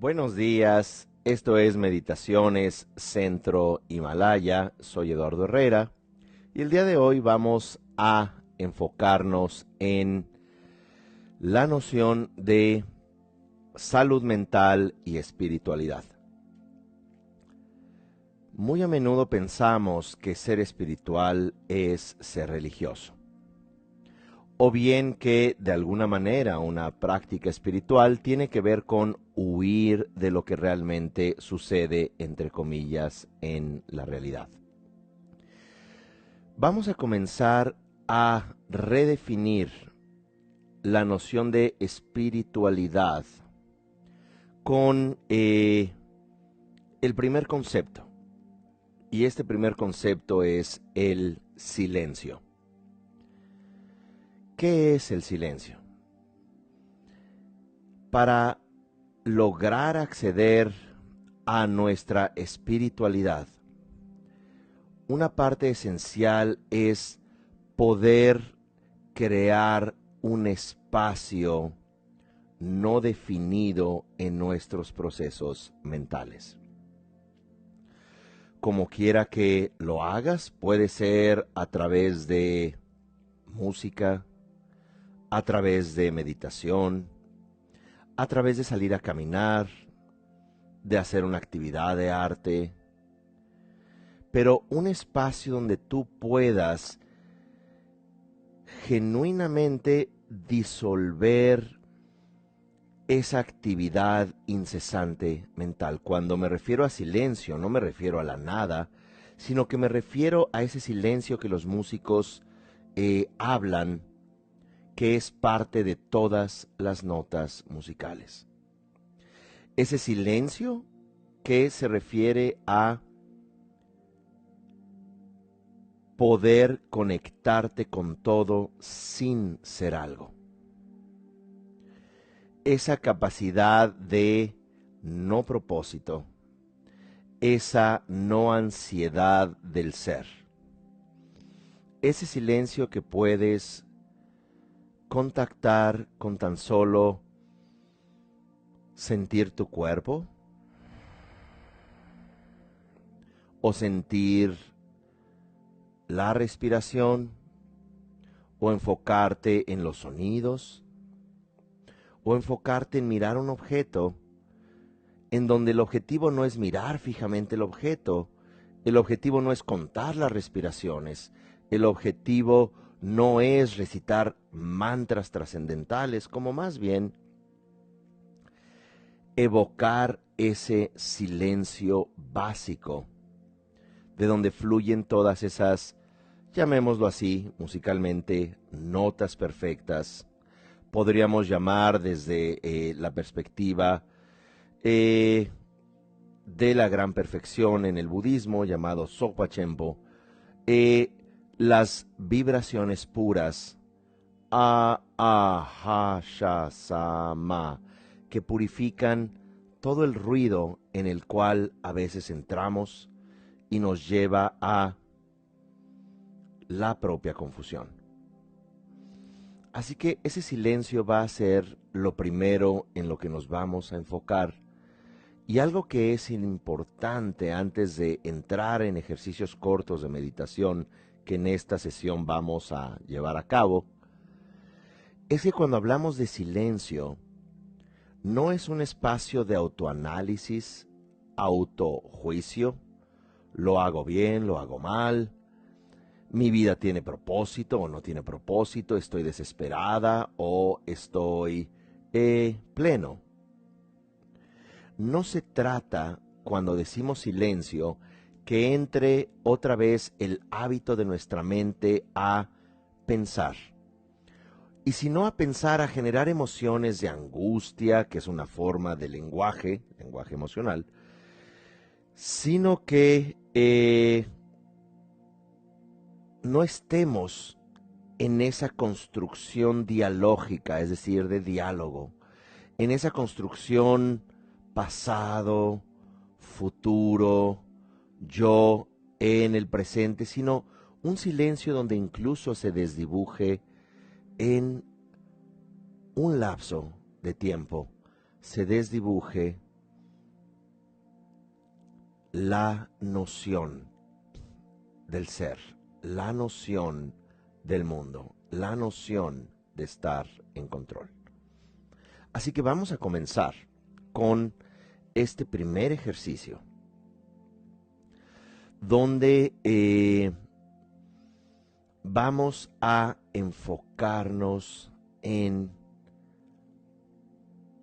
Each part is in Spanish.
Buenos días, esto es Meditaciones Centro Himalaya, soy Eduardo Herrera y el día de hoy vamos a enfocarnos en la noción de salud mental y espiritualidad. Muy a menudo pensamos que ser espiritual es ser religioso, o bien que de alguna manera una práctica espiritual tiene que ver con huir de lo que realmente sucede, entre comillas, en la realidad. Vamos a comenzar a redefinir la noción de espiritualidad con el primer concepto. Y este primer concepto es el silencio. ¿Qué es el silencio? Para lograr acceder a nuestra espiritualidad, una parte esencial es poder crear un espacio no definido en nuestros procesos mentales. Como quiera que lo hagas, puede ser a través de música, a través de meditación, a través de salir a caminar, de hacer una actividad de arte, pero un espacio donde tú puedas genuinamente disolver esa actividad incesante mental. Cuando me refiero a silencio, no me refiero a la nada, sino que me refiero a ese silencio que los músicos hablan, que es parte de todas las notas musicales. Ese silencio que se refiere a poder conectarte con todo sin ser algo. Esa capacidad de no propósito, esa no ansiedad del ser. Ese silencio que puedes contactar con tan solo sentir tu cuerpo o sentir la respiración o enfocarte en los sonidos o enfocarte en mirar un objeto en donde el objetivo no es mirar fijamente el objeto, el objetivo no es contar las respiraciones, el objetivo no es recitar mantras trascendentales, como más bien evocar ese silencio básico, de donde fluyen todas esas, llamémoslo así, musicalmente, notas perfectas. Podríamos llamar desde la perspectiva de la gran perfección en el budismo, llamado Sopa Chempo, las vibraciones puras, Ahashasama, que purifican todo el ruido en el cual a veces entramos y nos lleva a la propia confusión. Así que ese silencio va a ser lo primero en lo que nos vamos a enfocar. Y algo que es importante antes de entrar en ejercicios cortos de meditación que en esta sesión vamos a llevar a cabo, es que cuando hablamos de silencio, no es un espacio de autoanálisis, autojuicio, lo hago bien, lo hago mal, mi vida tiene propósito o no tiene propósito, estoy desesperada o estoy pleno. No se trata, cuando decimos silencio, que entre otra vez el hábito de nuestra mente a pensar. Y si no a pensar, a generar emociones de angustia, que es una forma de lenguaje emocional, sino que no estemos en esa construcción dialógica, es decir, de diálogo, en esa construcción pasado, futuro, yo en el presente, sino un silencio donde incluso se desdibuje en un lapso de tiempo, se desdibuje la noción del ser, la noción del mundo, la noción de estar en control. Así que vamos a comenzar con este primer ejercicio, donde vamos a enfocarnos en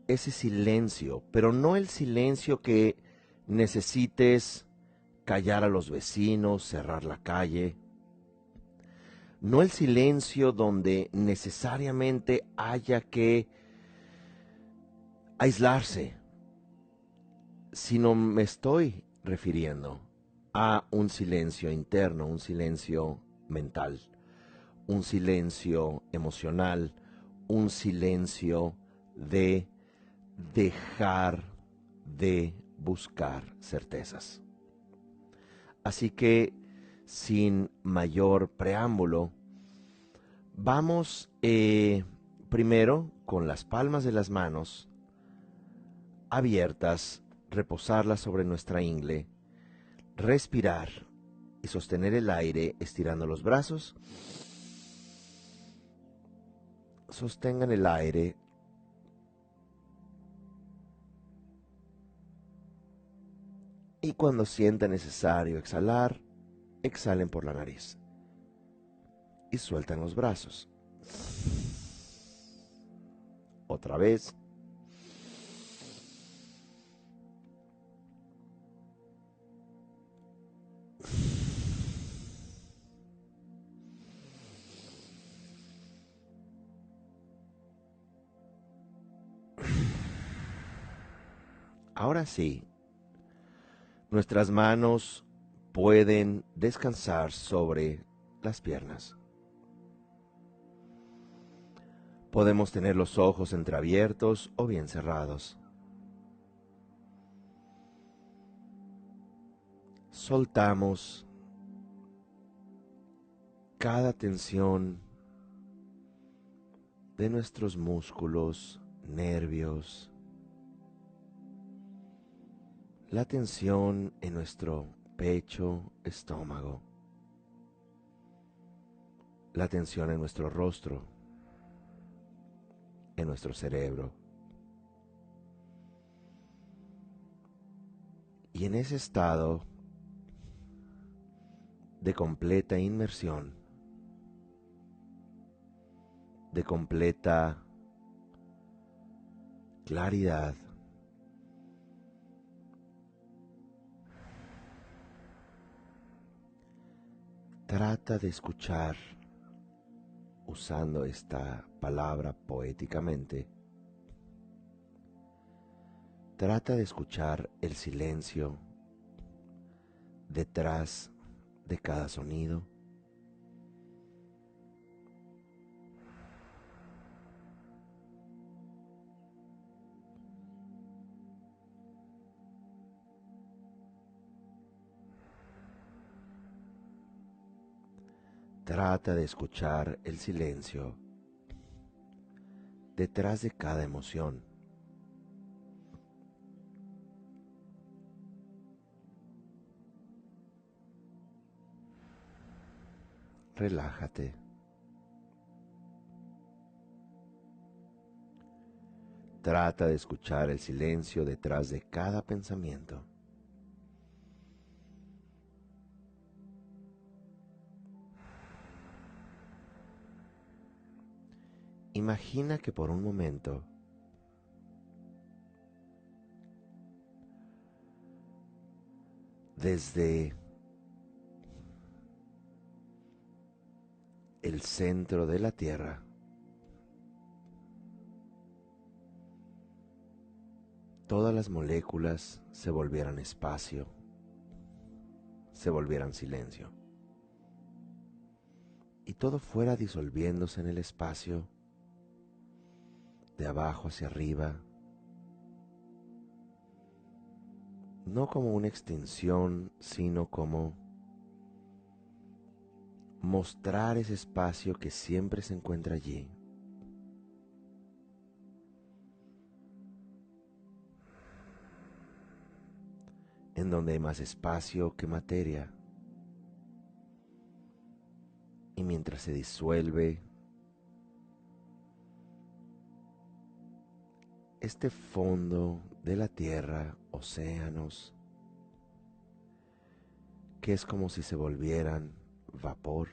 ese silencio, pero no el silencio que necesites callar a los vecinos, cerrar la calle. No el silencio donde necesariamente haya que aislarse, sino me estoy refiriendo a un silencio interno, un silencio mental, un silencio emocional, un silencio de dejar de buscar certezas. Así que, sin mayor preámbulo, vamos primero con las palmas de las manos abiertas, reposarlas sobre nuestra ingle, respirar y sostener el aire estirando los brazos. Sostengan el aire. Y cuando sienta necesario exhalar, exhalen por la nariz. Y sueltan los brazos. Otra vez. Ahora sí, nuestras manos pueden descansar sobre las piernas. Podemos tener los ojos entreabiertos o bien cerrados. Soltamos cada tensión de nuestros músculos, nervios, la tensión en nuestro pecho, estómago, la tensión en nuestro rostro, en nuestro cerebro. Y en ese estado de completa inmersión, de completa claridad, trata de escuchar, usando esta palabra poéticamente, trata de escuchar el silencio detrás de cada sonido. Trata de escuchar el silencio detrás de cada emoción. Relájate. Trata de escuchar el silencio detrás de cada pensamiento. Imagina que por un momento desde el centro de la Tierra todas las moléculas se volvieran espacio, se volvieran silencio, y todo fuera disolviéndose en el espacio, de abajo hacia arriba, no como una extinción, sino como mostrar ese espacio que siempre se encuentra allí. en donde hay más espacio que materia. Y mientras se disuelve este fondo de la tierra, océanos, que es como si se volvieran vapor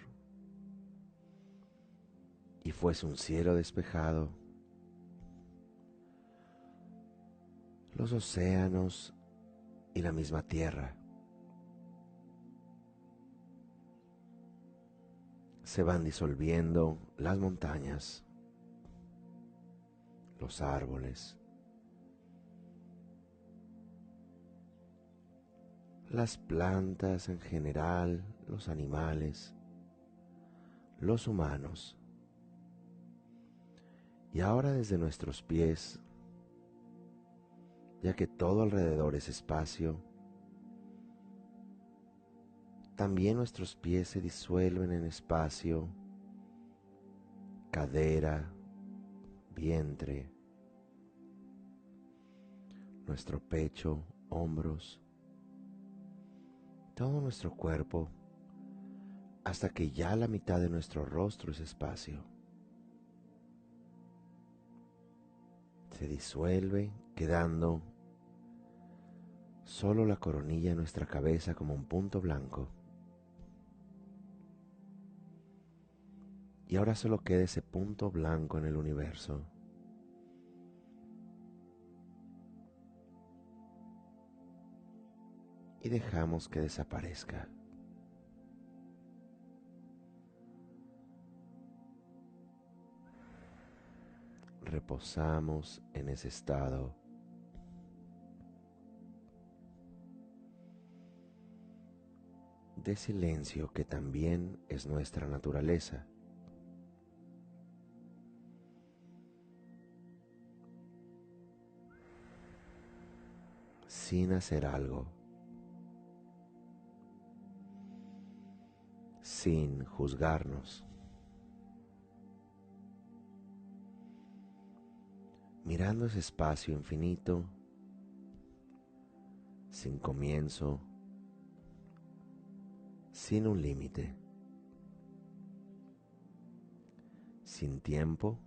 y fuese un cielo despejado, los océanos y la misma tierra se van disolviendo, las montañas, los árboles, las plantas en general, los animales, los humanos. Y ahora desde nuestros pies, ya que todo alrededor es espacio, también nuestros pies se disuelven en espacio, cadera, vientre, nuestro pecho, hombros, todo nuestro cuerpo, hasta que ya la mitad de nuestro rostro es espacio. Se disuelve, quedando solo la coronilla de nuestra cabeza como un punto blanco. Y ahora solo queda ese punto blanco en el universo. Y dejamos que desaparezca. Reposamos en ese estado de silencio que también es nuestra naturaleza. Sin hacer algo, sin juzgarnos, mirando ese espacio infinito, sin comienzo, sin un límite, sin tiempo,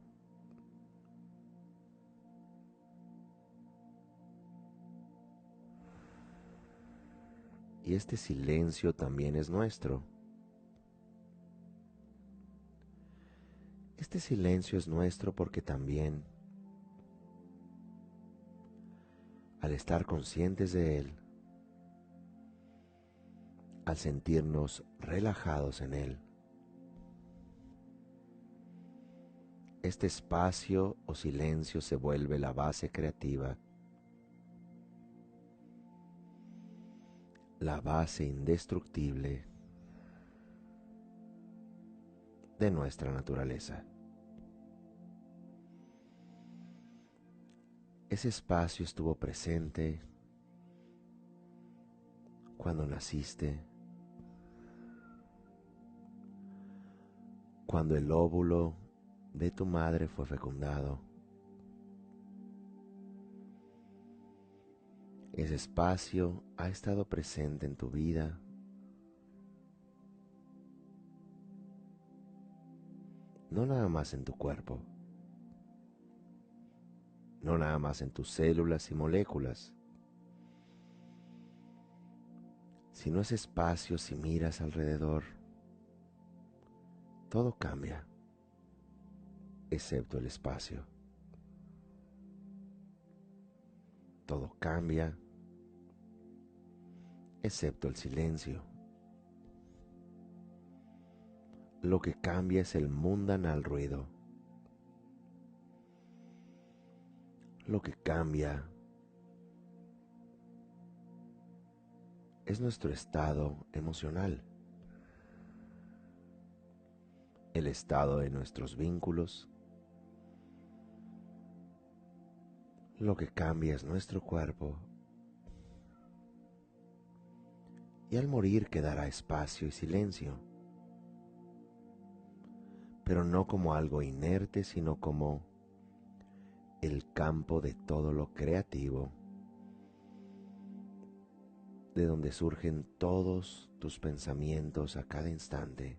y este silencio también es nuestro. Este silencio es nuestro porque también, al estar conscientes de él, al sentirnos relajados en él, este espacio o silencio se vuelve la base creativa, la base indestructible de nuestra naturaleza. Ese espacio estuvo presente cuando naciste, cuando el óvulo de tu madre fue fecundado. Ese espacio ha estado presente en tu vida, no nada más en tu cuerpo, no nada más en tus células y moléculas, sino ese espacio. Si miras alrededor, todo cambia, excepto el espacio. Todo cambia, excepto el silencio. Lo que cambia es el mundanal ruido. Lo que cambia es nuestro estado emocional, el estado de nuestros vínculos. Lo que cambia es nuestro cuerpo. Y al morir quedará espacio y silencio, pero no como algo inerte, sino como el campo de todo lo creativo, de donde surgen todos tus pensamientos a cada instante.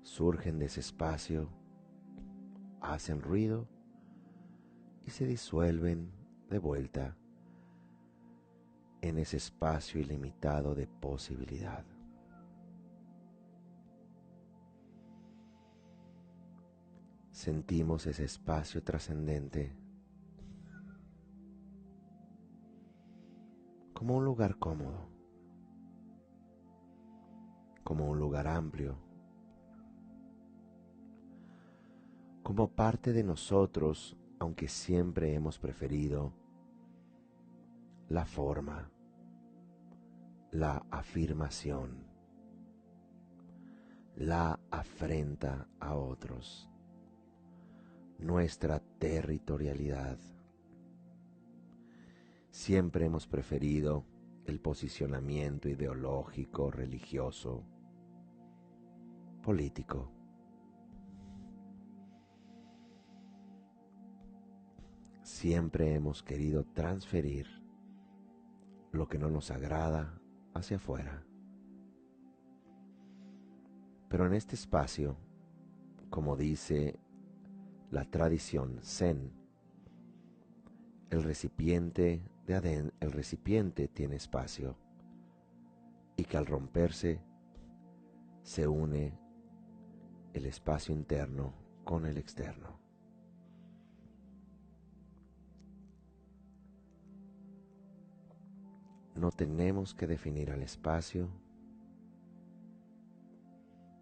Surgen de ese espacio, hacen ruido y se disuelven de vuelta en ese espacio ilimitado de posibilidad. Sentimos ese espacio trascendente como un lugar cómodo, como un lugar amplio, como parte de nosotros, aunque siempre hemos preferido la forma, la afirmación, la afrenta a otros, nuestra territorialidad. Siempre hemos preferido el posicionamiento ideológico, religioso, político. Siempre hemos querido transferir lo que no nos agrada hacia afuera. Pero en este espacio, como dice la tradición Zen, el recipiente tiene espacio y que al romperse se une el espacio interno con el externo. No tenemos que definir al espacio,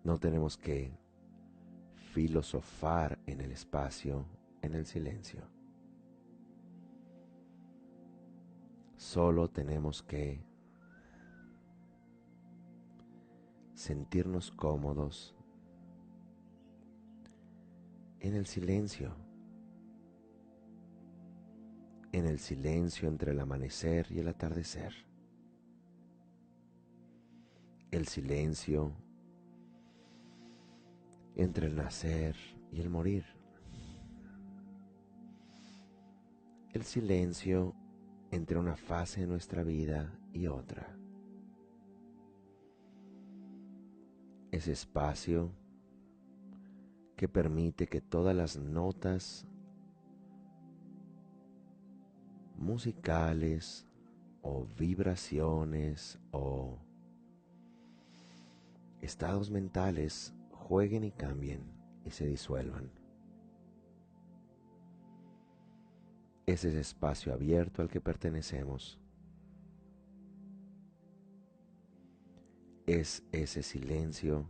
no tenemos que filosofar en el espacio, en el silencio. Solo tenemos que sentirnos cómodos en el silencio entre el amanecer y el atardecer, el silencio entre el nacer y el morir, el silencio entre una fase de nuestra vida y otra. Ese espacio que permite que todas las notas musicales o vibraciones o estados mentales jueguen y cambien y se disuelvan. Es ese espacio abierto al que pertenecemos. Es ese silencio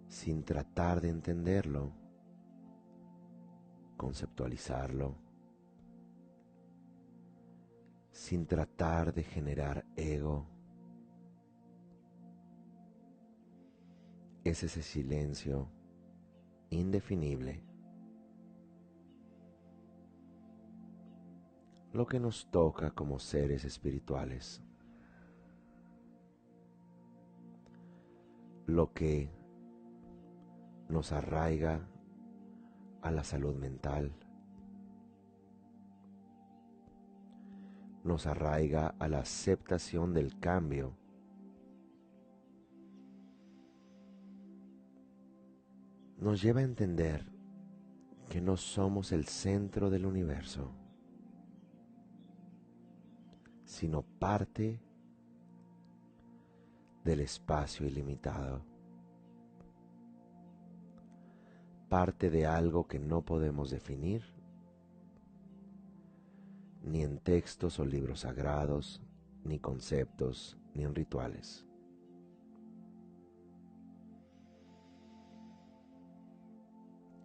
sin tratar de entenderlo, conceptualizarlo, sin tratar de generar ego. Es ese silencio indefinible, lo que nos toca como seres espirituales, lo que nos arraiga a la salud mental, nos arraiga a la aceptación del cambio, nos lleva a entender que no somos el centro del universo, sino parte del espacio ilimitado, parte de algo que no podemos definir, ni en textos o libros sagrados, ni conceptos, ni en rituales.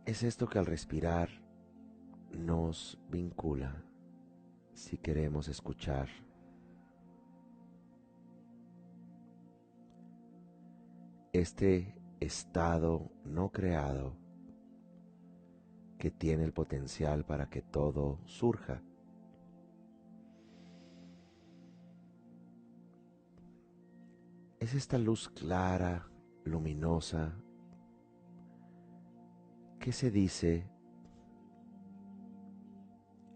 Es esto que al respirar nos vincula si queremos escuchar. Este estado no creado que tiene el potencial para que todo surja. Es esta luz clara, luminosa, que se dice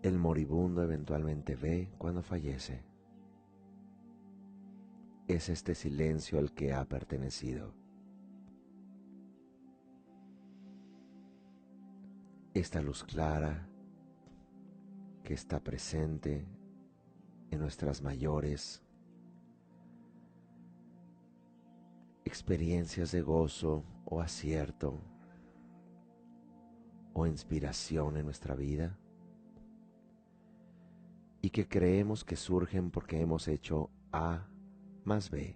el moribundo eventualmente ve cuando fallece. Es este silencio al que ha pertenecido. Esta luz clara que está presente en nuestras mayores experiencias de gozo o acierto o inspiración en nuestra vida, y que creemos que surgen porque hemos hecho A más B.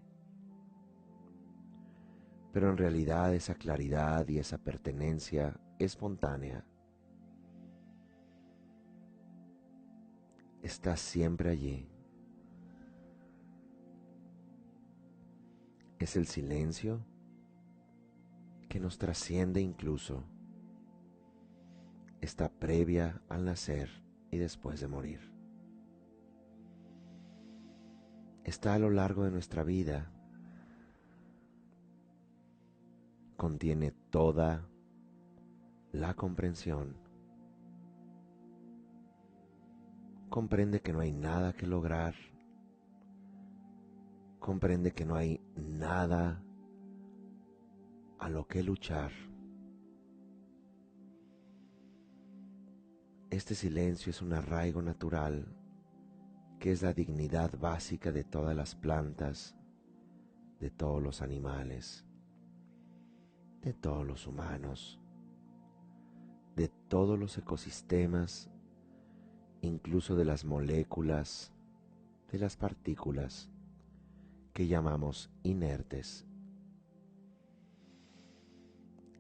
Pero en realidad esa claridad y esa pertenencia espontánea está siempre allí. Es el silencio que nos trasciende incluso. Está previa al nacer y después de morir. Está a lo largo de nuestra vida. Contiene toda la comprensión. Comprende que no hay nada que lograr. Comprende que no hay nada a lo que luchar. Este silencio es un arraigo natural que es la dignidad básica de todas las plantas, de todos los animales, de todos los humanos, de todos los ecosistemas, incluso de las moléculas, de las partículas que llamamos inertes.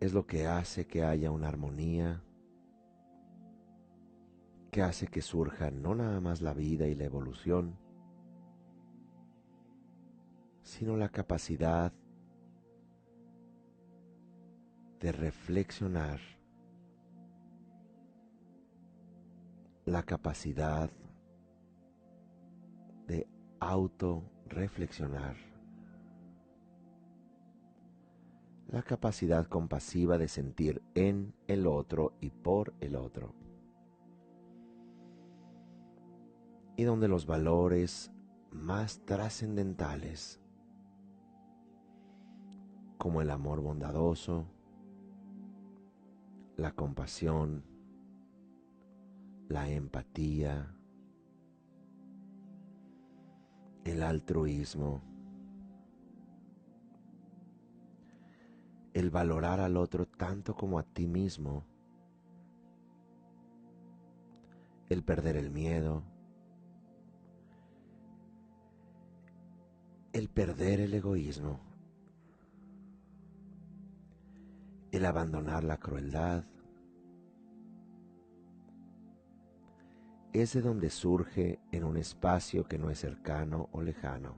Es lo que hace que haya una armonía, que hace que surja no nada más la vida y la evolución, sino la capacidad de reflexionar, la capacidad de autorreflexionar, la capacidad compasiva de sentir en el otro y por el otro, y donde los valores más trascendentales, como el amor bondadoso, la compasión, la empatía, el altruismo, el valorar al otro tanto como a ti mismo, el perder el miedo, el perder el egoísmo, el abandonar la crueldad, es de donde surge en un espacio que no es cercano o lejano,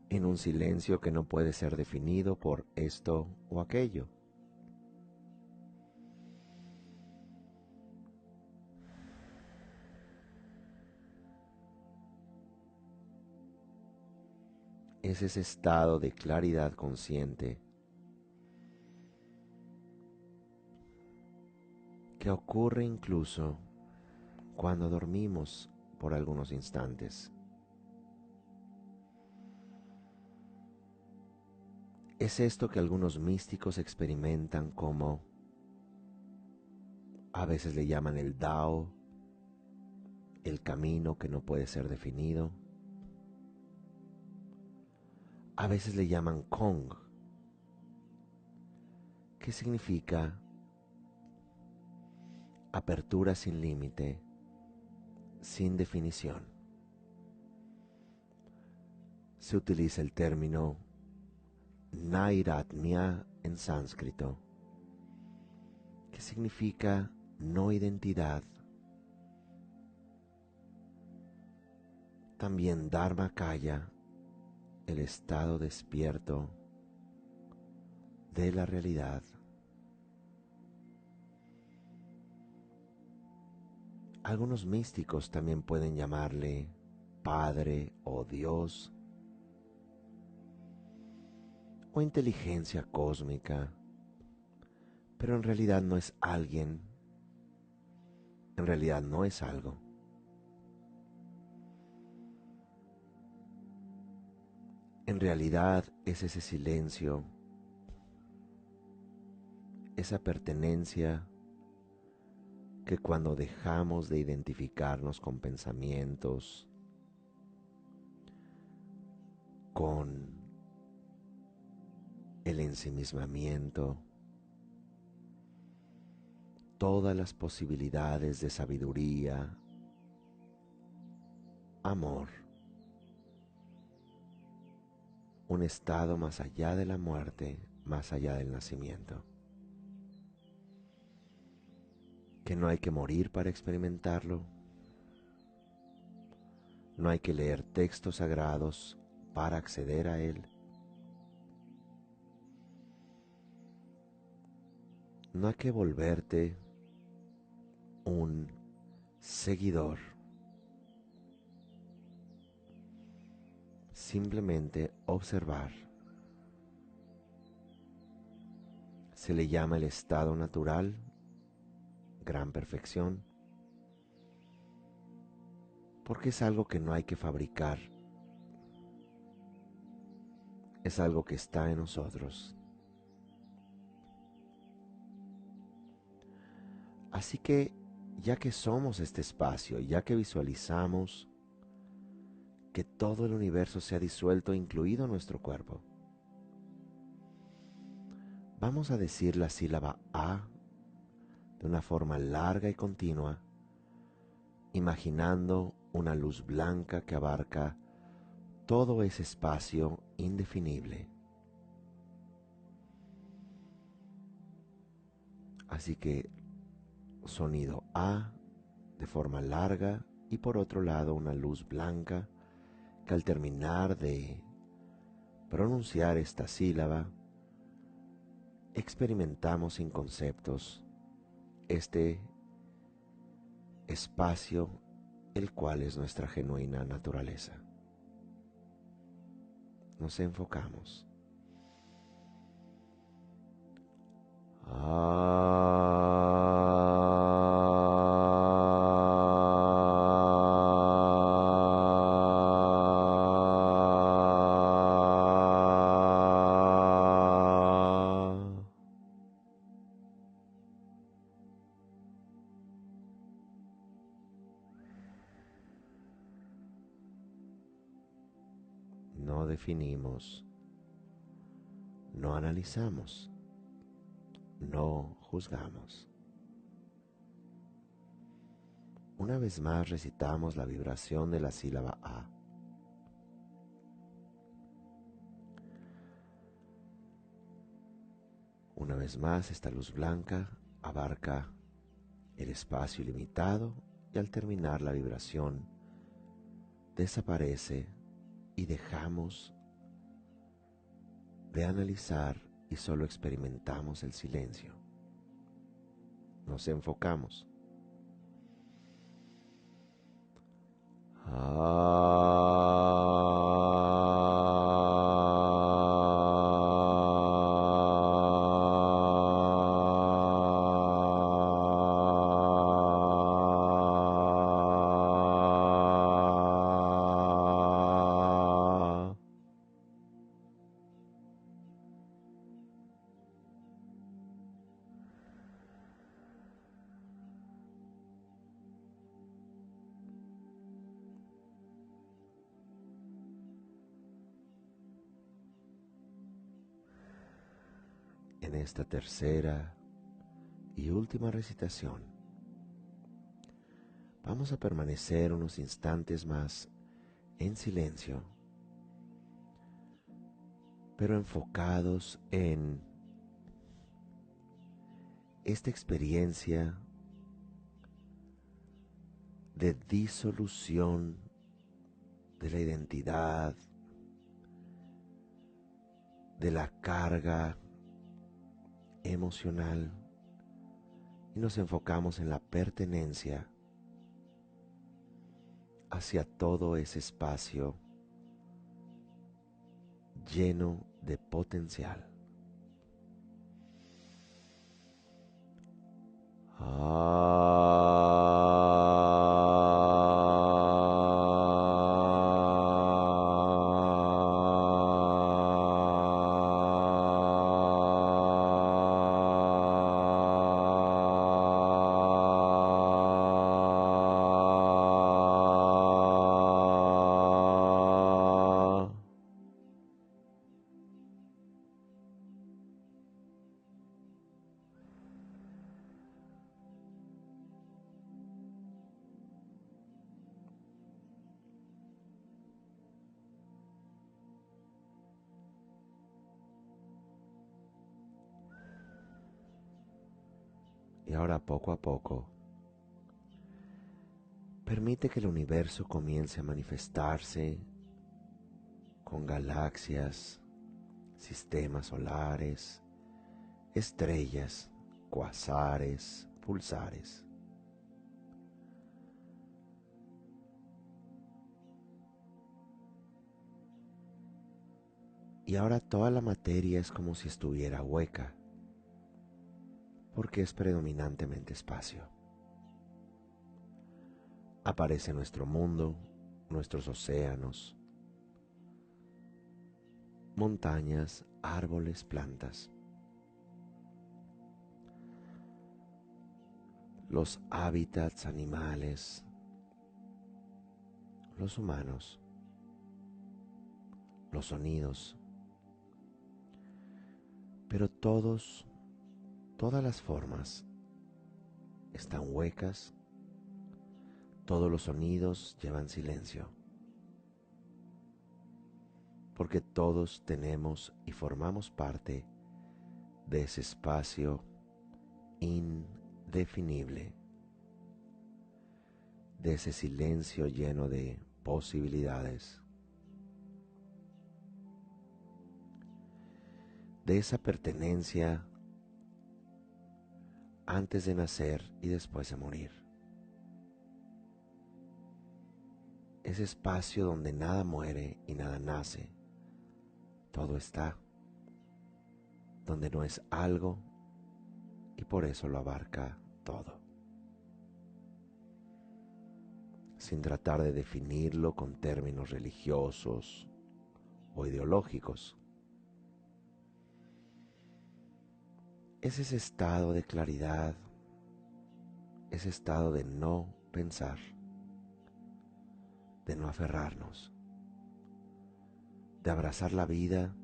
en un silencio que no puede ser definido por esto o aquello. Es ese estado de claridad consciente que ocurre incluso cuando dormimos por algunos instantes. Es esto que algunos místicos experimentan como, a veces le llaman el Dao, el camino que no puede ser definido. A veces le llaman Kong, que significa apertura sin límite, sin definición. Se utiliza el término Nairatmya en sánscrito, que significa no identidad. También Dharmakaya, el estado despierto de la realidad. Algunos místicos también pueden llamarle Padre o Dios o inteligencia cósmica, pero en realidad no es alguien, en realidad no es algo. En realidad es ese silencio, esa pertenencia que cuando dejamos de identificarnos con pensamientos, con el ensimismamiento, todas las posibilidades de sabiduría, amor, un estado más allá de la muerte, más allá del nacimiento, que no hay que morir para experimentarlo, no hay que leer textos sagrados para acceder a él, no hay que volverte un seguidor, simplemente observar. Se le llama el estado natural, gran perfección, porque es algo que no hay que fabricar, es algo que está en nosotros. Así que, ya que somos este espacio, ya que visualizamos que todo el universo se ha disuelto, incluido nuestro cuerpo, vamos a decir la sílaba A de una forma larga y continua, imaginando una luz blanca que abarca todo ese espacio indefinible. Así que sonido A de forma larga y por otro lado una luz blanca que al terminar de pronunciar esta sílaba experimentamos sin conceptos este espacio, el cual es nuestra genuina naturaleza. Nos enfocamos. No definimos, no analizamos, no juzgamos. Una vez más recitamos la vibración de la sílaba A. Una vez más esta luz blanca abarca el espacio ilimitado y al terminar la vibración desaparece y dejamos de analizar y solo experimentamos el silencio. Nos enfocamos. En esta tercera y última recitación, vamos a permanecer unos instantes más en silencio, pero enfocados en esta experiencia de disolución de la identidad, de la carga emocional, y nos enfocamos en la pertenencia hacia todo ese espacio lleno de potencial. Ah. Y ahora poco a poco, permite que el universo comience a manifestarse con galaxias, sistemas solares, estrellas, cuasares, pulsares. Y ahora toda la materia es como si estuviera hueca, porque es predominantemente espacio. Aparece nuestro mundo, nuestros océanos, montañas, árboles, plantas. Los hábitats animales, los humanos, los sonidos, pero todas las formas están huecas, todos los sonidos llevan silencio, porque todos tenemos y formamos parte de ese espacio indefinible, de ese silencio lleno de posibilidades, de esa pertenencia antes de nacer y después de morir. Ese espacio donde nada muere y nada nace, todo está, donde no es algo y por eso lo abarca todo. Sin tratar de definirlo con términos religiosos o ideológicos. Es ese estado de claridad, ese estado de no pensar, de no aferrarnos, de abrazar la vida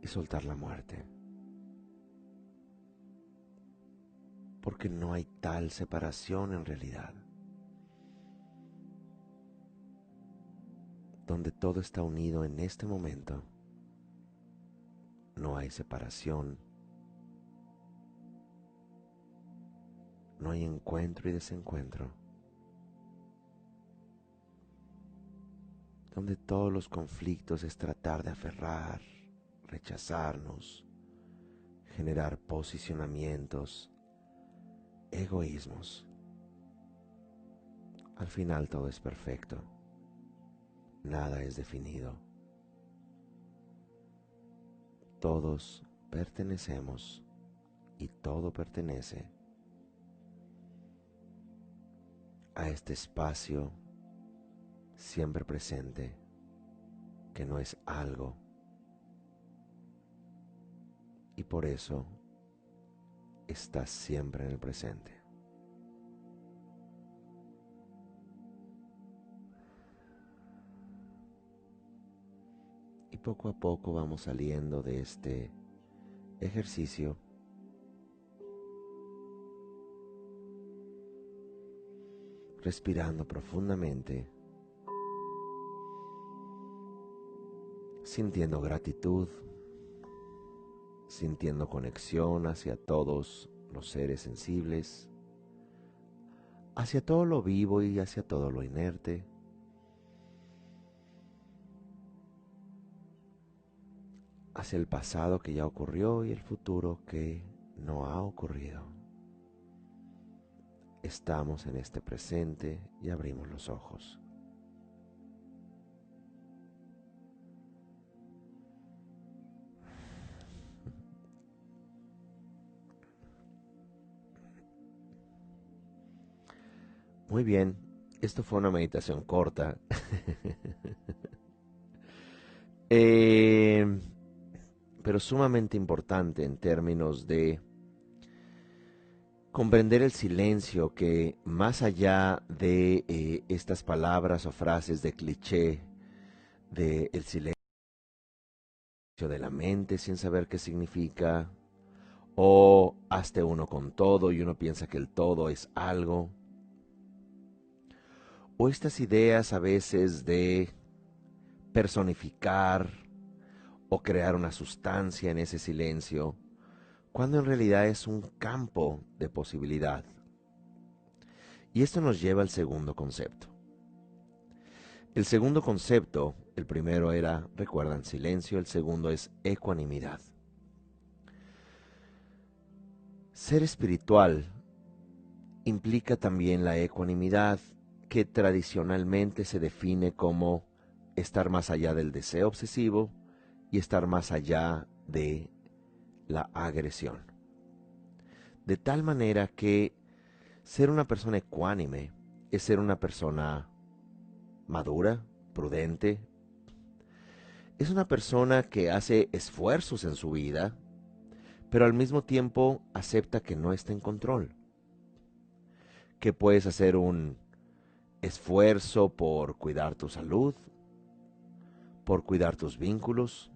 y soltar la muerte. Porque no hay tal separación en realidad. Donde todo está unido en este momento, no hay separación, no hay encuentro y desencuentro. Donde todos los conflictos es tratar de aferrar, rechazarnos, generar posicionamientos, egoísmos. Al final todo es perfecto, nada es definido. Todos pertenecemos y todo pertenece a este espacio siempre presente, que no es algo, y por eso está siempre en el presente. Y poco a poco vamos saliendo de este ejercicio respirando profundamente, sintiendo gratitud, sintiendo conexión hacia todos los seres sensibles, hacia todo lo vivo y hacia todo lo inerte. Hacia el pasado que ya ocurrió y el futuro que no ha ocurrido. Estamos en este presente y abrimos los ojos. Muy bien, esto fue una meditación corta. Pero sumamente importante en términos de comprender el silencio que más allá de estas palabras o frases de cliché de el silencio de la mente sin saber qué significa, o hazte uno con todo y uno piensa que el todo es algo, o estas ideas a veces de personificar o crear una sustancia en ese silencio, cuando en realidad es un campo de posibilidad. Y esto nos lleva al segundo concepto. El segundo concepto, el primero era, recuerdan, silencio, el segundo es ecuanimidad. Ser espiritual implica también la ecuanimidad, que tradicionalmente se define como estar más allá del deseo obsesivo y estar más allá de la agresión. De tal manera que ser una persona ecuánime es ser una persona madura, prudente. Es una persona que hace esfuerzos en su vida, pero al mismo tiempo acepta que no está en control. Que puedes hacer un esfuerzo por cuidar tu salud, por cuidar tus vínculos,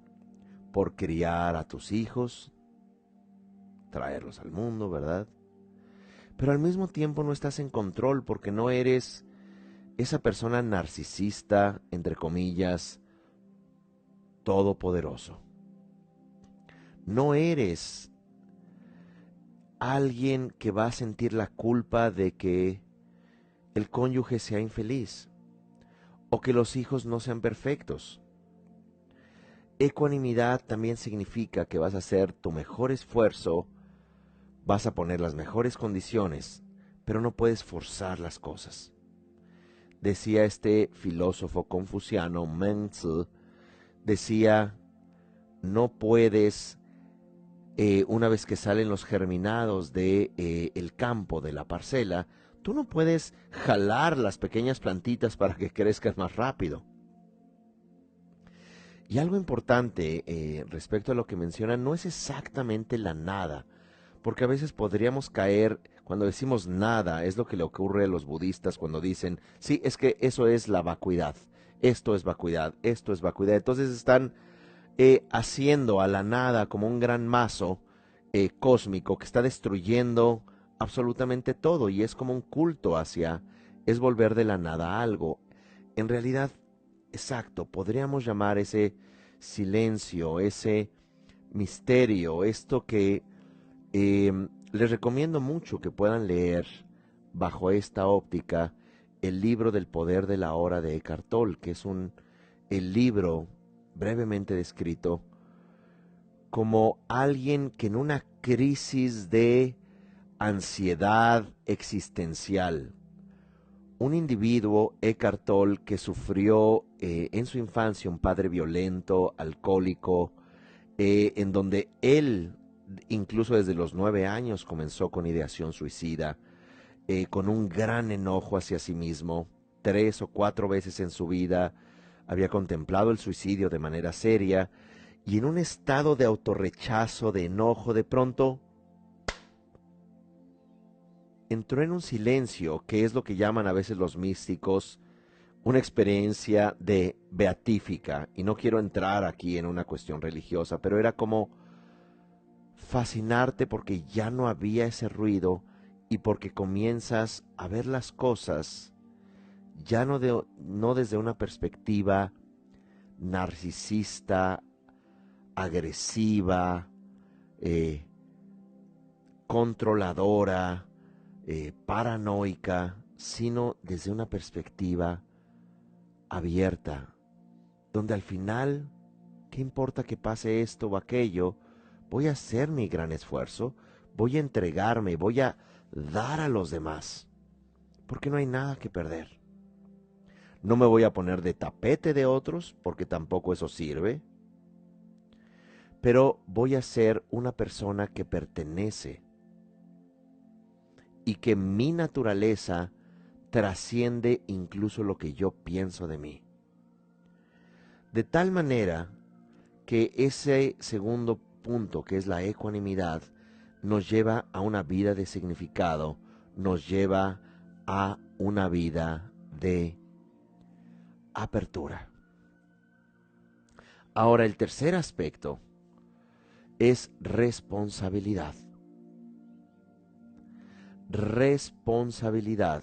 por criar a tus hijos, traerlos al mundo, ¿verdad? Pero al mismo tiempo no estás en control porque no eres esa persona narcisista, entre comillas, todopoderoso. No eres alguien que va a sentir la culpa de que el cónyuge sea infeliz o que los hijos no sean perfectos. Ecuanimidad también significa que vas a hacer tu mejor esfuerzo, vas a poner las mejores condiciones, pero no puedes forzar las cosas. Decía este filósofo confuciano, Mengzi, decía, no puedes, una vez que salen los germinados de el campo, de la parcela, tú no puedes jalar las pequeñas plantitas para que crezcan más rápido. Y algo importante respecto a lo que menciona, no es exactamente la nada, porque a veces podríamos caer, cuando decimos nada, es lo que le ocurre a los budistas cuando dicen, sí, es que eso es la vacuidad, esto es vacuidad, esto es vacuidad. Entonces están haciendo a la nada como un gran mazo cósmico que está destruyendo absolutamente todo y es como un culto hacia, es volver de la nada a algo. En realidad, exacto, podríamos llamar ese silencio, ese misterio, esto que les recomiendo mucho que puedan leer bajo esta óptica el libro del poder de la hora de Eckhart Tolle, que es el libro brevemente descrito como alguien que en una crisis de ansiedad existencial, un individuo, Eckhart Tolle, que sufrió en su infancia un padre violento, alcohólico, en donde él, incluso desde los 9 años, comenzó con ideación suicida, con un gran enojo hacia sí mismo. 3 o 4 veces en su vida había contemplado el suicidio de manera seria, y en un estado de autorrechazo, de enojo, de pronto entró en un silencio, que es lo que llaman a veces los místicos una experiencia de beatífica. Y no quiero entrar aquí en una cuestión religiosa, pero era como fascinarte porque ya no había ese ruido y porque comienzas a ver las cosas ya no desde una perspectiva narcisista, agresiva, eh, controladora, paranoica, sino desde una perspectiva abierta, donde al final, ¿qué importa que pase esto o aquello? Voy a hacer mi gran esfuerzo, voy a entregarme, voy a dar a los demás, porque no hay nada que perder. No me voy a poner de tapete de otros, porque tampoco eso sirve, pero voy a ser una persona que pertenece y que mi naturaleza trasciende incluso lo que yo pienso de mí. De tal manera que ese segundo punto, que es la ecuanimidad, nos lleva a una vida de significado, nos lleva a una vida de apertura. Ahora, el tercer aspecto es responsabilidad. Responsabilidad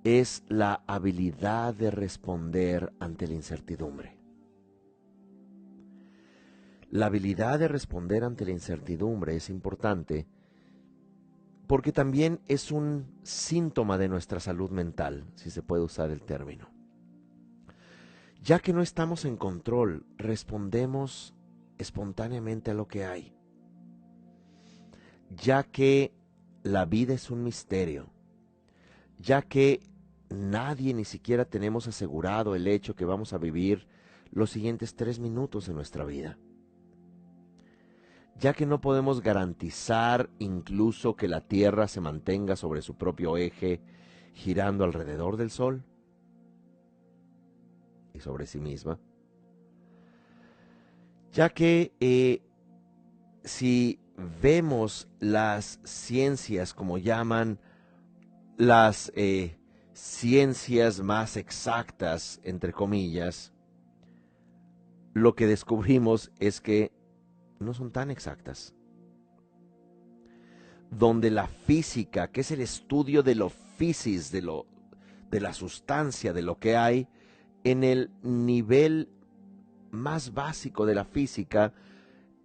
es la habilidad de responder ante la incertidumbre. La habilidad de responder ante la incertidumbre es importante porque también es un síntoma de nuestra salud mental, si se puede usar el término. Ya que no estamos en control, respondemos espontáneamente a lo que hay. Ya que la vida es un misterio, ya que nadie ni siquiera tenemos asegurado el hecho que vamos a vivir los siguientes 3 minutos de nuestra vida. Ya que no podemos garantizar incluso que la Tierra se mantenga sobre su propio eje, girando alrededor del Sol y sobre sí misma. Ya que si vemos las ciencias, como llaman las ciencias más exactas, entre comillas, lo que descubrimos es que no son tan exactas. Donde la física, que es el estudio de lo physis, de la sustancia, de lo que hay, en el nivel más básico de la física,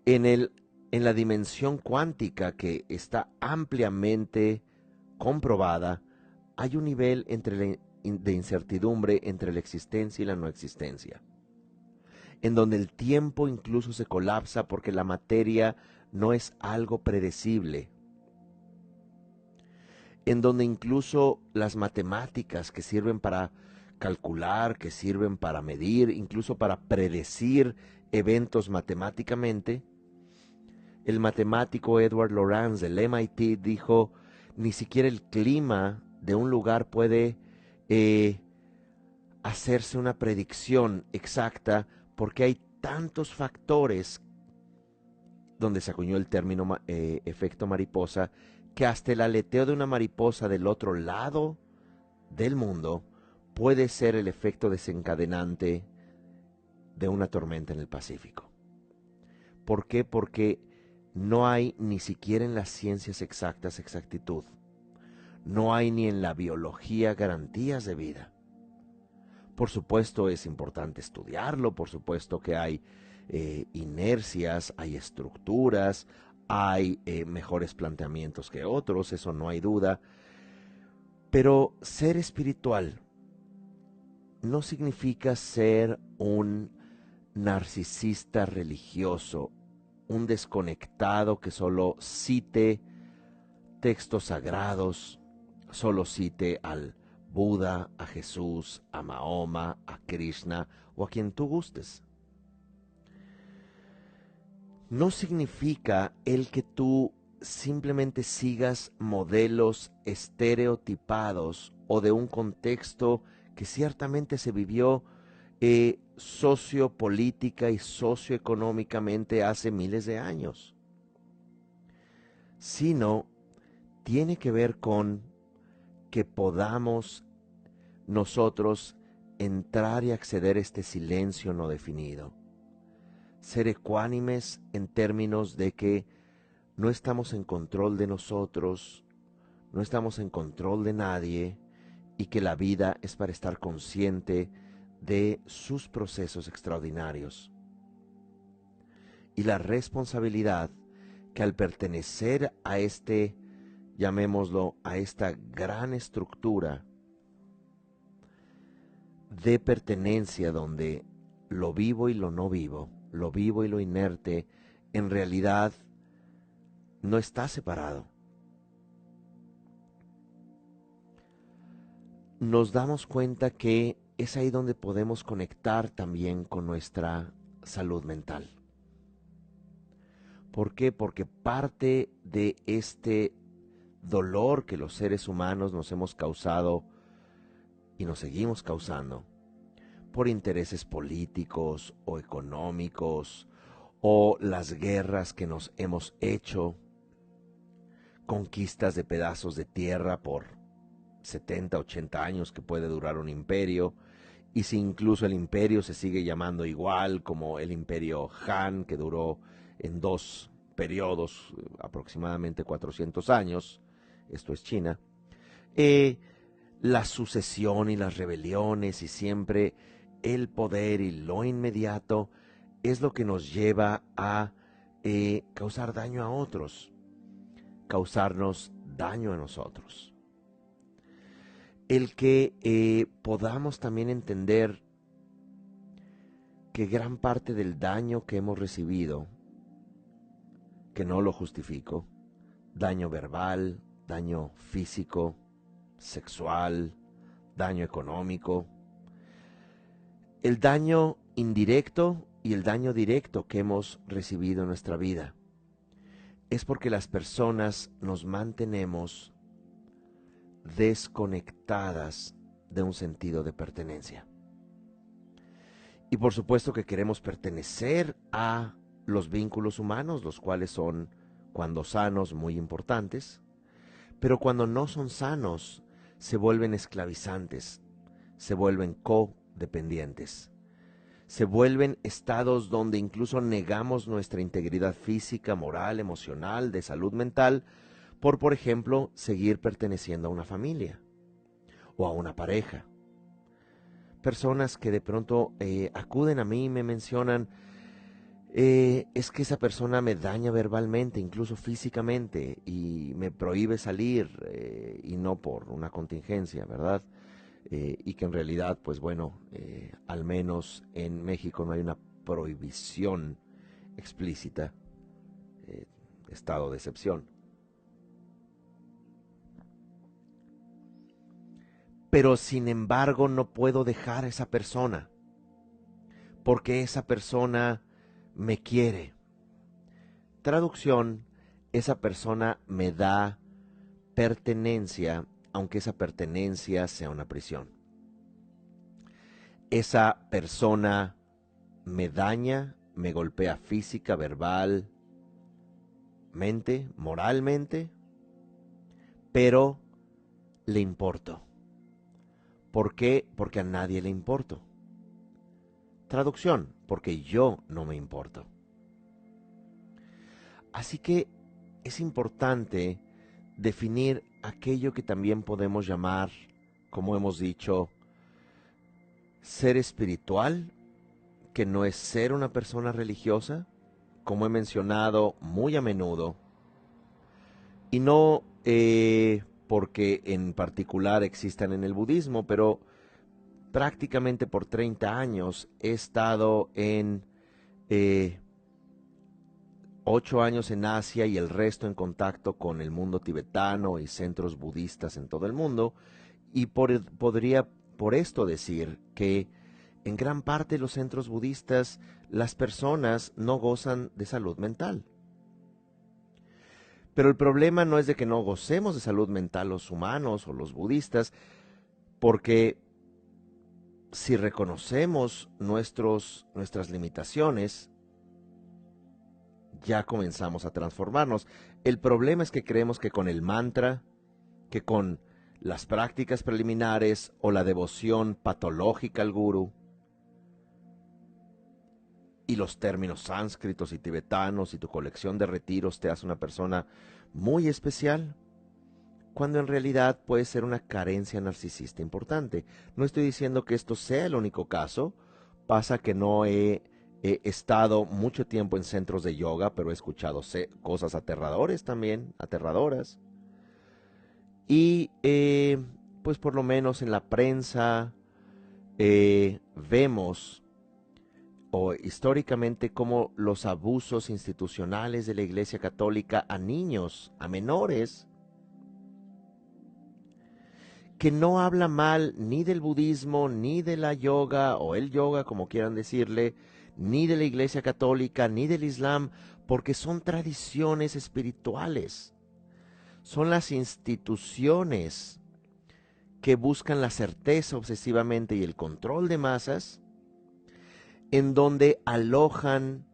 en la dimensión cuántica que está ampliamente comprobada, hay un nivel de incertidumbre entre la existencia y la no existencia, en donde el tiempo incluso se colapsa porque la materia no es algo predecible, en donde incluso las matemáticas que sirven para calcular, que sirven para medir, incluso para predecir eventos matemáticamente, el matemático Edward Lorenz del MIT dijo, ni siquiera el clima de un lugar puede hacerse una predicción exacta porque hay tantos factores, donde se acuñó el término efecto mariposa, que hasta el aleteo de una mariposa del otro lado del mundo puede ser el efecto desencadenante de una tormenta en el Pacífico. ¿Por qué? Porque no hay ni siquiera en las ciencias exactas exactitud. No hay ni en la biología garantías de vida. Por supuesto es importante estudiarlo, por supuesto que hay inercias, hay estructuras, hay mejores planteamientos que otros, eso no hay duda. Pero ser espiritual no significa ser un narcisista religioso, un desconectado que solo cite textos sagrados, solo cite al Buda, a Jesús, a Mahoma, a Krishna o a quien tú gustes. No significa el que tú simplemente sigas modelos estereotipados o de un contexto que ciertamente se vivió sociopolítica y socioeconómicamente hace miles de años, sino tiene que ver con que podamos nosotros entrar y acceder a este silencio no definido. Ser ecuánimes en términos de que no estamos en control de nosotros, no estamos en control de nadie y que la vida es para estar consciente de sus procesos extraordinarios. Y la responsabilidad que al pertenecer a llamémoslo, a esta gran estructura de pertenencia donde lo vivo y lo no vivo, lo vivo y lo inerte, en realidad no está separado. Nos damos cuenta que es ahí donde podemos conectar también con nuestra salud mental. ¿Por qué? Porque parte de este dolor que los seres humanos nos hemos causado y nos seguimos causando por intereses políticos o económicos o las guerras que nos hemos hecho, conquistas de pedazos de tierra por 70, 80 años que puede durar un imperio, y si incluso el imperio se sigue llamando igual como el imperio Han, que duró en 2 periodos, aproximadamente 400 años, esto es China, la sucesión y las rebeliones y siempre el poder y lo inmediato, es lo que nos lleva a causar daño a otros, causarnos daño a nosotros. El que podamos también entender que gran parte del daño que hemos recibido, que no lo justifico, daño verbal, daño físico, sexual, daño económico, el daño indirecto y el daño directo que hemos recibido en nuestra vida, es porque las personas nos mantenemos desconectadas de un sentido de pertenencia. Y por supuesto que queremos pertenecer a los vínculos humanos, los cuales son, cuando sanos, muy importantes, pero cuando no son sanos, se vuelven esclavizantes, se vuelven codependientes, se vuelven estados donde incluso negamos nuestra integridad física, moral, emocional, de salud mental, por ejemplo, seguir perteneciendo a una familia o a una pareja. Personas que de pronto acuden a mí y me mencionan, es que esa persona me daña verbalmente, incluso físicamente, y me prohíbe salir, y no por una contingencia, ¿verdad? Y que en realidad, pues bueno, al menos en México no hay una prohibición explícita, estado de excepción. Pero sin embargo no puedo dejar a esa persona, porque esa persona me quiere. Traducción, esa persona me da pertenencia, aunque esa pertenencia sea una prisión. Esa persona me daña, me golpea física, verbalmente, moralmente, pero le importo. ¿Por qué? Porque a nadie le importo. Traducción, porque yo no me importo. Así que es importante definir aquello que también podemos llamar, como hemos dicho, ser espiritual, que no es ser una persona religiosa, como he mencionado muy a menudo, y no porque en particular existan en el budismo, pero prácticamente por 30 años he estado en 8 años en Asia y el resto en contacto con el mundo tibetano y centros budistas en todo el mundo, y podría por esto decir que en gran parte de los centros budistas las personas no gozan de salud mental. Pero el problema no es de que no gocemos de salud mental los humanos o los budistas, porque si reconocemos nuestras limitaciones, ya comenzamos a transformarnos. El problema es que creemos que con el mantra, que con las prácticas preliminares o la devoción patológica al gurú, y los términos sánscritos y tibetanos y tu colección de retiros te hace una persona muy especial, cuando en realidad puede ser una carencia narcisista importante. No estoy diciendo que esto sea el único caso, pasa que no he estado mucho tiempo en centros de yoga, pero he escuchado cosas aterradoras también, aterradoras. Y pues por lo menos en la prensa vemos o históricamente cómo los abusos institucionales de la Iglesia Católica a niños, a menores, que no habla mal ni del budismo, ni de la yoga, o el yoga, como quieran decirle, ni de la Iglesia Católica, ni del Islam, porque son tradiciones espirituales. Son las instituciones que buscan la certeza obsesivamente y el control de masas, en donde alojan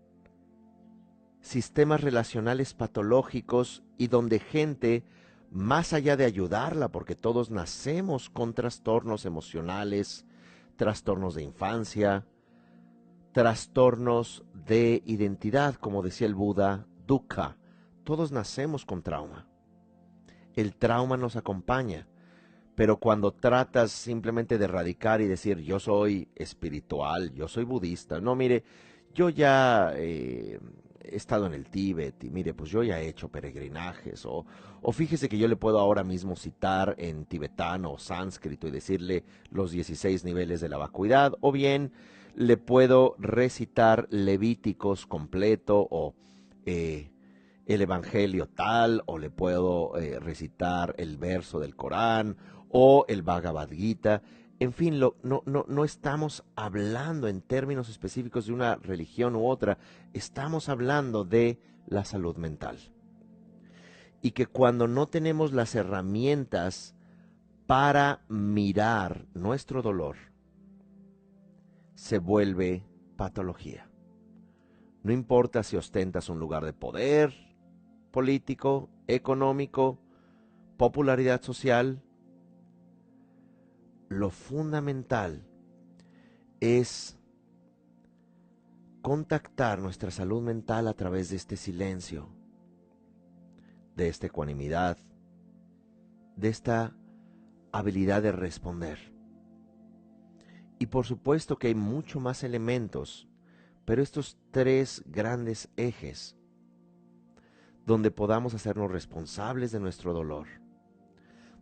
sistemas relacionales patológicos y donde gente, más allá de ayudarla, porque todos nacemos con trastornos emocionales, trastornos de infancia, trastornos de identidad, como decía el Buda, dukkha, todos nacemos con trauma. El trauma nos acompaña, pero cuando tratas simplemente de erradicar y decir yo soy espiritual, yo soy budista, no, mire, yo ya he estado en el Tíbet y mire, pues yo ya he hecho peregrinajes, o fíjese que yo le puedo ahora mismo citar en tibetano o sánscrito y decirle los 16 niveles de la vacuidad, o bien le puedo recitar Levíticos completo o el Evangelio tal, o le puedo recitar el verso del Corán o el Bhagavad Gita. En fin, no estamos hablando en términos específicos de una religión u otra, estamos hablando de la salud mental. Y que cuando no tenemos las herramientas para mirar nuestro dolor, se vuelve patología. No importa si ostentas un lugar de poder político, económico, popularidad social, lo fundamental es contactar nuestra salud mental a través de este silencio, de esta ecuanimidad, de esta habilidad de responder. Y por supuesto que hay mucho más elementos, pero estos tres grandes ejes donde podamos hacernos responsables de nuestro dolor,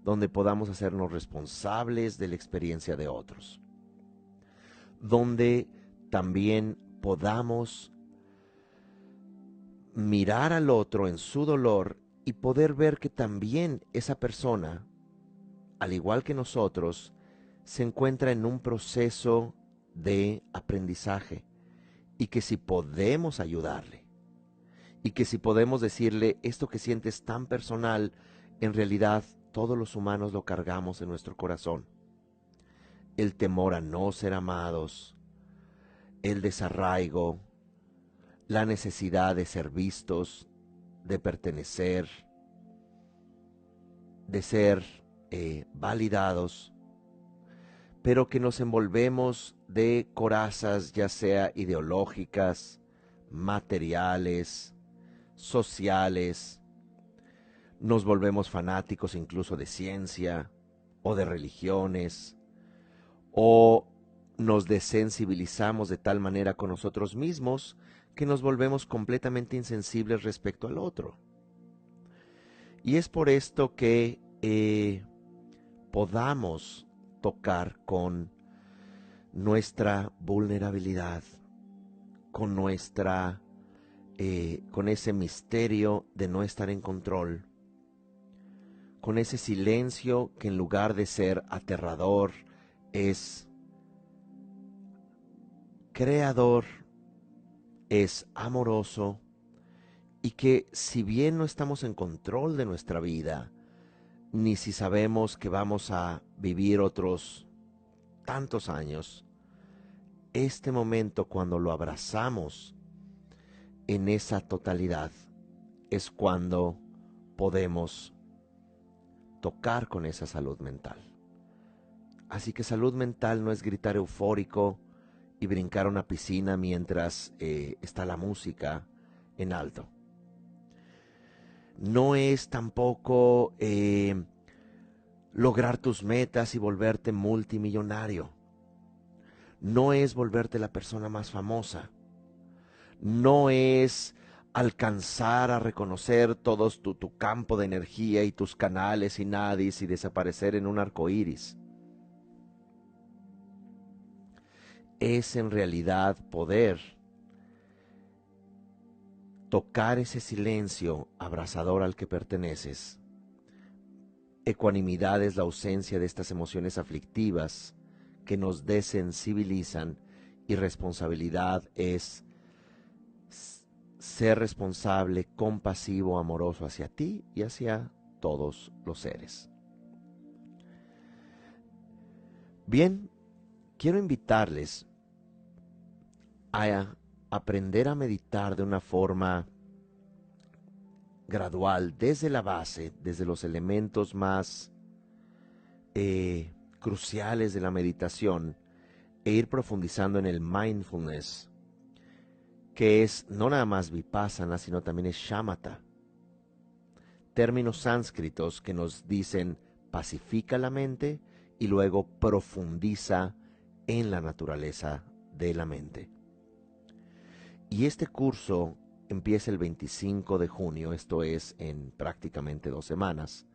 donde podamos hacernos responsables de la experiencia de otros, donde también podamos mirar al otro en su dolor y poder ver que también esa persona, al igual que nosotros, se encuentra en un proceso de aprendizaje y que si podemos ayudarle y que si podemos decirle esto que sientes tan personal, en realidad todos los humanos lo cargamos en nuestro corazón. El temor a no ser amados, el desarraigo, la necesidad de ser vistos, de pertenecer, de ser validados, pero que nos envolvemos de corazas ya sea ideológicas, materiales, sociales, nos volvemos fanáticos incluso de ciencia o de religiones, o nos desensibilizamos de tal manera con nosotros mismos que nos volvemos completamente insensibles respecto al otro. Y es por esto que podamos tocar con nuestra vulnerabilidad, con nuestra, con ese misterio de no estar en control, con ese silencio que en lugar de ser aterrador es creador, es amoroso, y que si bien no estamos en control de nuestra vida, ni si sabemos que vamos a vivir otros tantos años, este momento cuando lo abrazamos en esa totalidad es cuando podemos tocar con esa salud mental. Así que salud mental no es gritar eufórico y brincar a una piscina mientras está la música en alto. No es tampoco lograr tus metas y volverte multimillonario. No es volverte la persona más famosa. No es alcanzar a reconocer todo tu campo de energía y tus canales y nadis y desaparecer en un arco iris. Es en realidad poder tocar ese silencio abrazador al que perteneces. Ecuanimidad es la ausencia de estas emociones aflictivas que nos desensibilizan, y responsabilidad es ser responsable, compasivo, amoroso hacia ti y hacia todos los seres. Bien, quiero invitarles a aprender a meditar de una forma gradual, desde la base, desde los elementos más cruciales de la meditación, e ir profundizando en el mindfulness, que es no nada más vipassana, sino también es shamatha. Términos sánscritos que nos dicen pacifica la mente y luego profundiza en la naturaleza de la mente. Y este curso empieza el 25 de junio, esto es en prácticamente 2 semanas.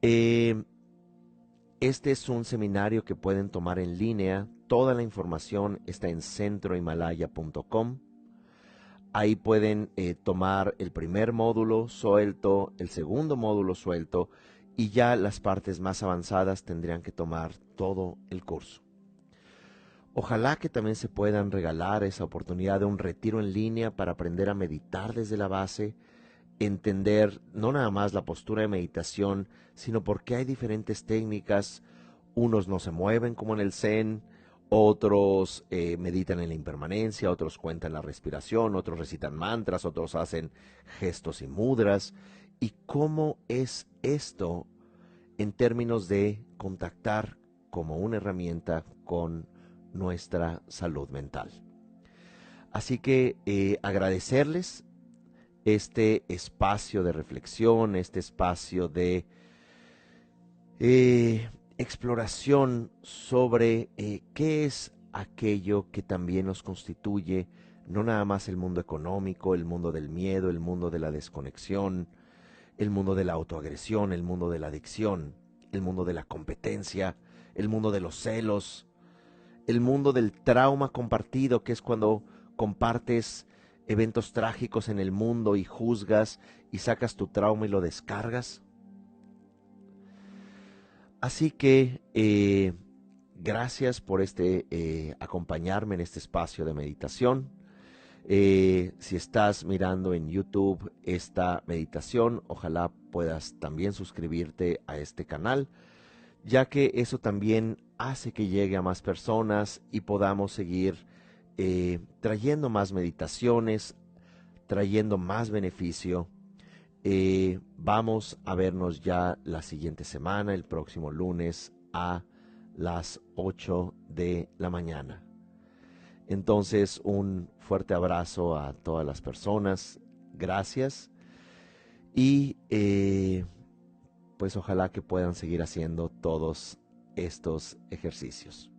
Eh, este es un seminario que pueden tomar en línea. Toda la información está en centrohimalaya.com. Ahí pueden tomar el primer módulo suelto, el segundo módulo suelto, y ya las partes más avanzadas tendrían que tomar todo el curso. Ojalá que también se puedan regalar esa oportunidad de un retiro en línea para aprender a meditar desde la base, entender no nada más la postura de meditación, sino por qué hay diferentes técnicas. Unos no se mueven como en el Zen, otros meditan en la impermanencia, otros cuentan la respiración, otros recitan mantras, otros hacen gestos y mudras. ¿Y cómo es esto en términos de contactar como una herramienta con nuestra salud mental? Así que agradecerles este espacio de reflexión, este espacio de exploración sobre qué es aquello que también nos constituye, no nada más el mundo económico, el mundo del miedo, el mundo de la desconexión, el mundo de la autoagresión, el mundo de la adicción, el mundo de la competencia, el mundo de los celos, el mundo del trauma compartido, que es cuando compartes eventos trágicos en el mundo y juzgas y sacas tu trauma y lo descargas. Así que gracias por acompañarme en este espacio de meditación. Si estás mirando en YouTube esta meditación, ojalá puedas también suscribirte a este canal, ya que eso también hace que llegue a más personas y podamos seguir trayendo más meditaciones, trayendo más beneficio. Vamos a vernos ya la siguiente semana, el próximo lunes a las 8 de la mañana. Entonces, un fuerte abrazo a todas las personas. Gracias. Y pues ojalá que puedan seguir haciendo todos estos ejercicios.